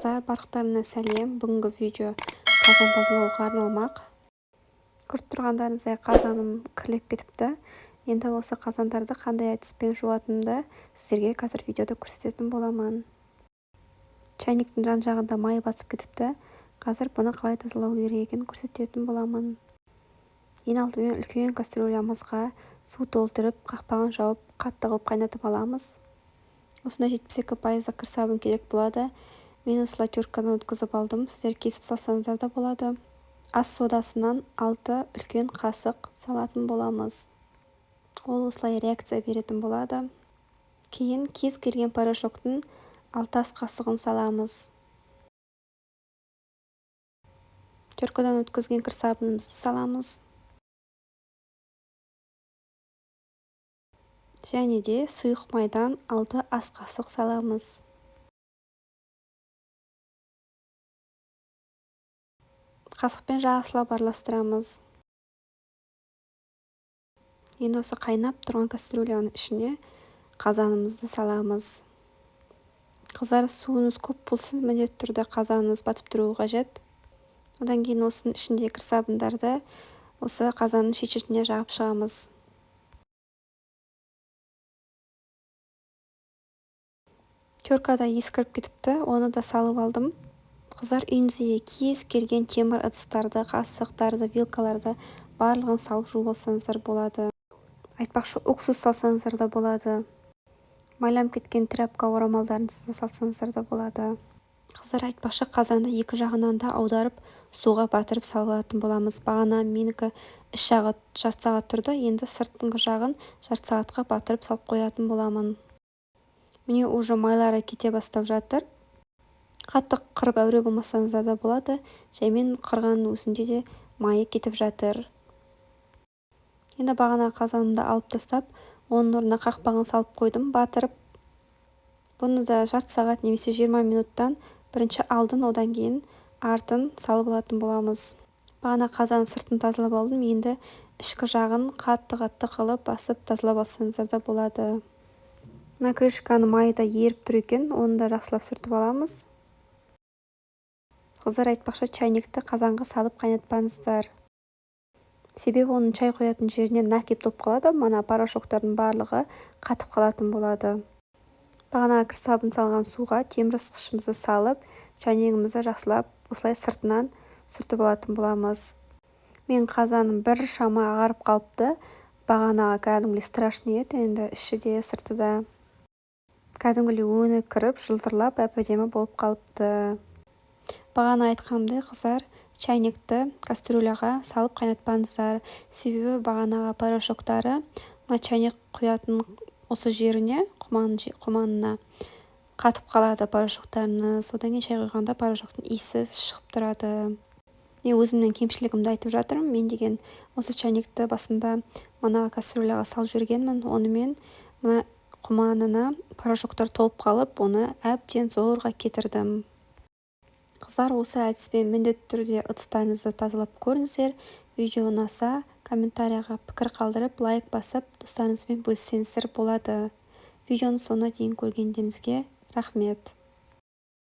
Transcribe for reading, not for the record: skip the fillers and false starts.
Қыздар, барлықтарына сәлем. Бүгінгі видео қазан тазалауға арналмақ. Көріп тұрғандарыңыздай қазаным кірлеп кетіпті. Енді осы қазандарды қандай әдіспен жуатынымды сіздерге қазір видеода көрсететін боламын. Чайниктің жан жағында май басып кетіпті. Қазір бұны қалай тазалау керегін көрсететін боламын. Ең алдымен үлкен кастрюлямызға су толтырып, қақпағын жауып, қатты қылып қайнатып аламыз. Осында 72% кір сабын керек болады. Мен осылай теркадан өткізіп алдым. Сіздер кесіп салсаңыздар да болады. Ас содасынан 6 үлкен қасық салатын боламыз. Ол осылай реакция беретін болады. Кейін кез келген порошоктың 6 ас қасығын саламыз. Теркадан өткізген кір сабынымызды саламыз. Және де сұйық майдан 6 ас қасық саламыз. Қасықпен жақсылап араластырамыз. Енді осы қайнап тұрған кастрюляның ішіне қазанымызды саламыз. Қыздар, суыңыз көп болсын, міндетті түрде қазаныңыз батып тұруы қажет. Одан кейін осының ішіндегі кір сабындарды осы қазанның шет-шетіне жағып шығамыз. Теркада ескіріп кетіпті, оны да салып алдым. Қыздар, үйіңізге кез келген темір ыдыстарды, қасықтарды, вилкаларды барлығын салып жуып алсаңыздар болады. Айтпақшы, уксус салсаңыздар да болады. Майланып кеткен тряпка орамалдарыңызды салсаңыздар да болады. Қыздар, айтпақшы, қазанды екі жағынан да аударып, суға батырып салып алатын боламыз. Бағана менікі іш жағы жарты сағат тұрды, енді сыртыңғы жағын жарты сағатқа батырып салып қоятын боламын. Міне уже майлары кете бастап жатыр. Қатты қырып әуре болмасаңыздар да болады. Жаймен қырғанның өзінде де майы кетіп жатыр. Енді бағана қазанымды алып тастап, оның орнына қақпағын салып қойдым, батырып. Бұны да жарты сағат немесе 20 минуттан бірінші алдын, одан кейін артын салып алатын боламыз. Бағана қазанның сыртын тазалап алдым, енді ішкі жағын қатты қылып басып тазалап алсаңыздар да болады. Мына крышканың майы да еріп тұр екен, оны да жақсылап сүртіп аламыз. Қыздар, айтпақшы, чайникті қазанға салып қайнатпаңыздар. Себебі оның чай қоятын жерінен накип топ қалады, мана порошоктардың барлығы қатып қалатын болады. Бағана кір сабын салған суға темір ысқышымызды салып, чайнигімізді жақсылап осылай сыртынан сүртіп алатын боламыз. Мен қазаным бір шама ағарып қалыпты. Бағанаға кәдімгідей страшный еді, енді іші де сырты да кәдімгідей өңі кіріп, жылтырлап, әп-әдемі болып қалыпты. Бағана айтқанымдай, қыздар, чайникті кастрюляға салып қайнатпаңыздар. Себебі бағанаға порошоктары мына чайник құятын осы жеріне, құманына қатып қалады порошоктарыңыз. Одан кейін шай құйғанда порошоктың иісі шығып тұрады. Мен өзімнің кемшілігімді айтып жатырмын. Мен деген осы чайникті басында мына кастрюляға салып жүргенмін. Онымен мына құманына порошоктар толып қалып, оны әбден зорға кетірдім. Қыздар, осы әдіспен міндетті түрде ыдыстарыңызды тазалап көріңіздер. Видео ұнаса, комментарияға пікір қалдырып, лайк басып, достарыңызбен бөліссеңіздер болады. Видеоның соңына дейін көргендеріңізге рахмет.